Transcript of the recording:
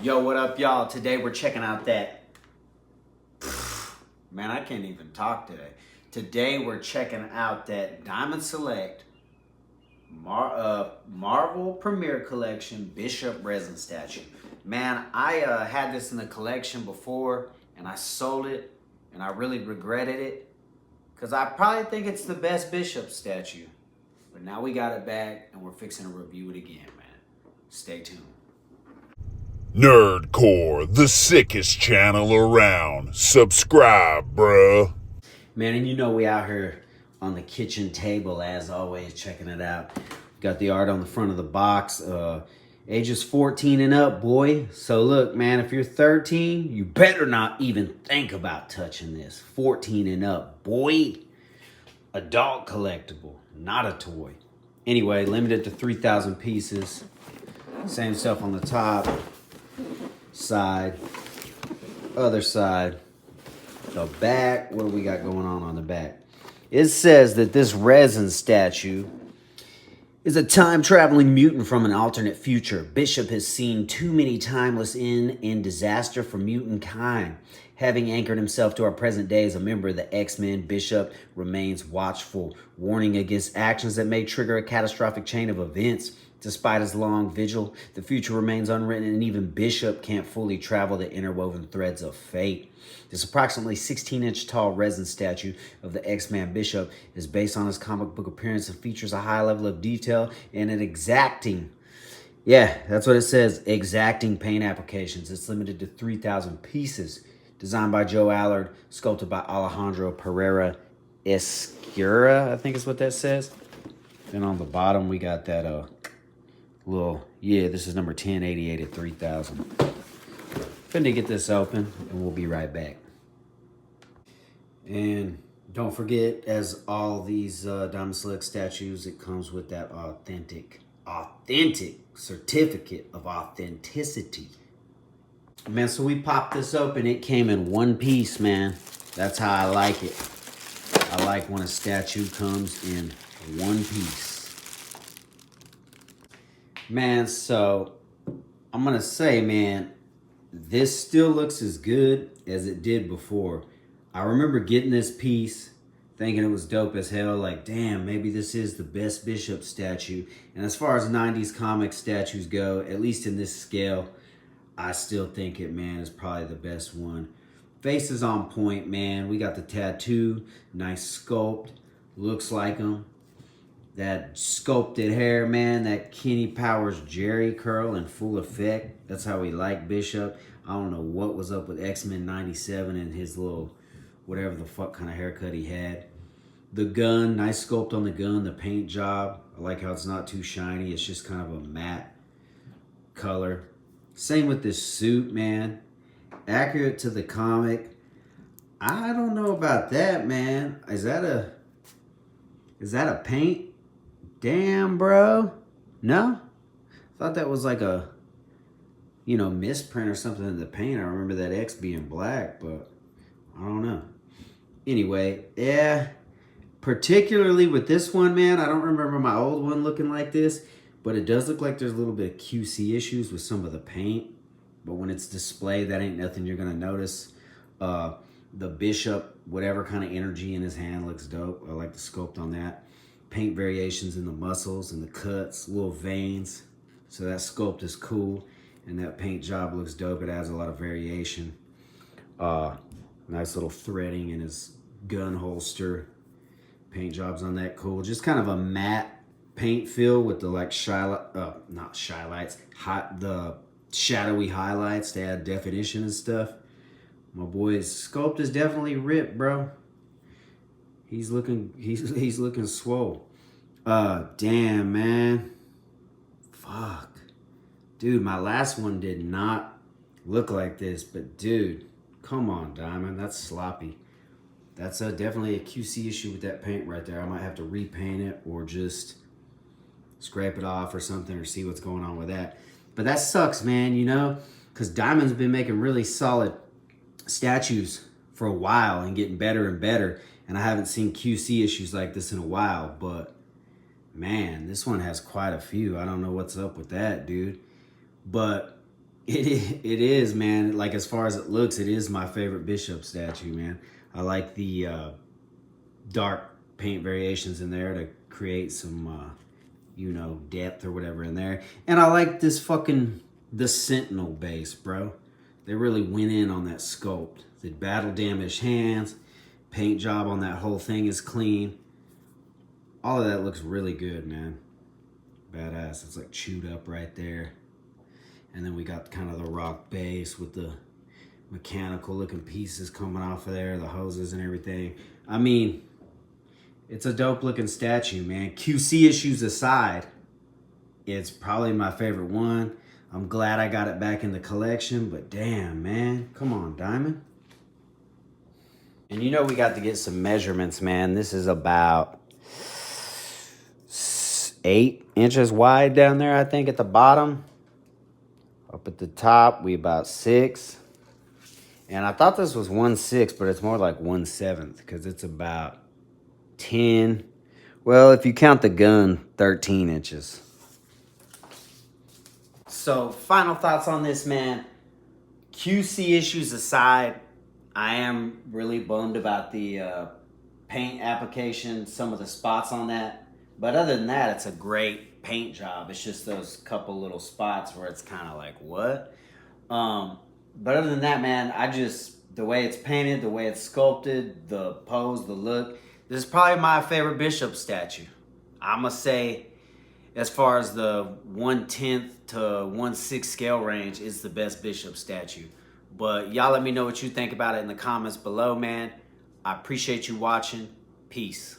Yo, what up, y'all? Today we're checking out that... Man, I can't even talk today. Today we're checking out that Diamond Select Marvel Premier Collection Bishop Resin Statue. Man, I had this in the collection before and I sold it and I really regretted it because I probably think it's the best Bishop statue. But now we got it back and we're fixing to review it again, man. Stay tuned. Nerdcore, the sickest channel around. Subscribe, bruh. Man, and you know we out here on the kitchen table, as always, checking it out. Got the art on the front of the box. Ages 14 and up, boy. So look, man, if you're 13, you better not even think about touching this. 14 and up, boy. Adult collectible, not a toy. Anyway, limited to 3,000 pieces. Same stuff on the top, side, other side. The back, what do we got going on the back? It says that this resin statue is a time-traveling mutant from an alternate future. Bishop has seen too many timeless in disaster for mutant kind. Having anchored himself to our present day as a member of the X-Men, Bishop remains watchful, warning against actions that may trigger a catastrophic chain of events. Despite his long vigil, the future remains unwritten, and even Bishop can't fully travel the interwoven threads of fate. This approximately 16-inch tall resin statue of the X-Man Bishop is based on his comic book appearance and features a high level of detail and an exacting, yeah, that's what it says, exacting paint applications. It's limited to 3,000 pieces. Designed by Joe Allard, sculpted by Alejandro Pereira, Ezcurra, I think is what that says. Then on the bottom, we got that little, yeah, this is number 1088 at 3,000. Finna get this open, and we'll be right back. And don't forget, as all these Diamond Select statues, it comes with that authentic certificate of authenticity. Man, so we popped this open. It came in one piece, man. That's how I like it. I like when a statue comes in one piece. Man, so I'm gonna say, man, this still looks as good as it did before. I remember getting this piece, thinking it was dope as hell, like, damn, maybe this is the best Bishop statue. And as far as 90s comic statues go, at least in this scale, I still think it, man, is probably the best one. Face is on point, man. We got the tattoo, nice sculpt, looks like him. That sculpted hair, man, that Kenny Powers Jerry curl in full effect. That's how we like Bishop. I don't know what was up with X-Men 97 and his little, whatever the fuck kind of haircut he had. The gun, nice sculpt on the gun, the paint job. I like how it's not too shiny. It's just kind of a matte color. Same with this suit, man. Accurate to the comic. I don't know about that, man. Is that a paint? Damn, bro. No? I thought that was like a, misprint or something in the paint. I remember that X being black, but I don't know. Anyway, yeah. Particularly with this one, man, I don't remember my old one looking like this, but it does look like there's a little bit of QC issues with some of the paint. But when it's displayed, that ain't nothing you're going to notice. The Bishop, whatever kind of energy in his hand looks dope. I like the sculpt on that. Paint variations in the muscles and the cuts, little veins. So that sculpt is cool. And that paint job looks dope. It adds a lot of variation. Nice little threading in his gun holster. Paint jobs on that cool. Just kind of a matte paint feel with the like the shadowy highlights to add definition and stuff. My boy's sculpt is definitely ripped, bro. He's looking swole. Damn, man. Fuck. Dude, my last one did not look like this, but dude, come on, Diamond. That's sloppy. That's definitely a QC issue with that paint right there. I might have to repaint it or just scrape it off or something or see what's going on with that. But that sucks, man, because Diamond's been making really solid statues for a while and getting better and better. And I haven't seen QC issues like this in a while, but man, this one has quite a few. I don't know what's up with that, dude. But It is, man. Like, as far as it looks, it is my favorite bishop statue, man. I like the dark paint variations in there to create some, you know, depth or whatever in there. And I like this the Sentinel base, bro. They really went in on that sculpt. The battle damaged hands, paint job on that whole thing is clean. All of that looks really good, man. Badass. It's like chewed up right there. And then we got kind of the rock base with the mechanical looking pieces coming off of there, the hoses and everything. I mean, it's a dope looking statue, man. QC issues aside, it's probably my favorite one. I'm glad I got it back in the collection, but damn, man. Come on, Diamond. And you know we got to get some measurements, man. This is about 8 inches wide down there, I think, at the bottom. Up at the top, we about 6. And I thought this was 1/6, but it's more like 1/7 because it's about 10. Well, if you count the gun, 13 inches. So, final thoughts on this, man. QC issues aside, I am really bummed about the paint application, some of the spots on that. But other than that, it's a great paint job. It's just those couple little spots where it's kind of like, what? But other than that, man, the way it's painted, the way it's sculpted, the pose, the look, this is probably my favorite bishop statue. I'm going to say, as far as the 1/10 to 1/6 scale range, is the best bishop statue. But y'all let me know what you think about it in the comments below, man. I appreciate you watching. Peace.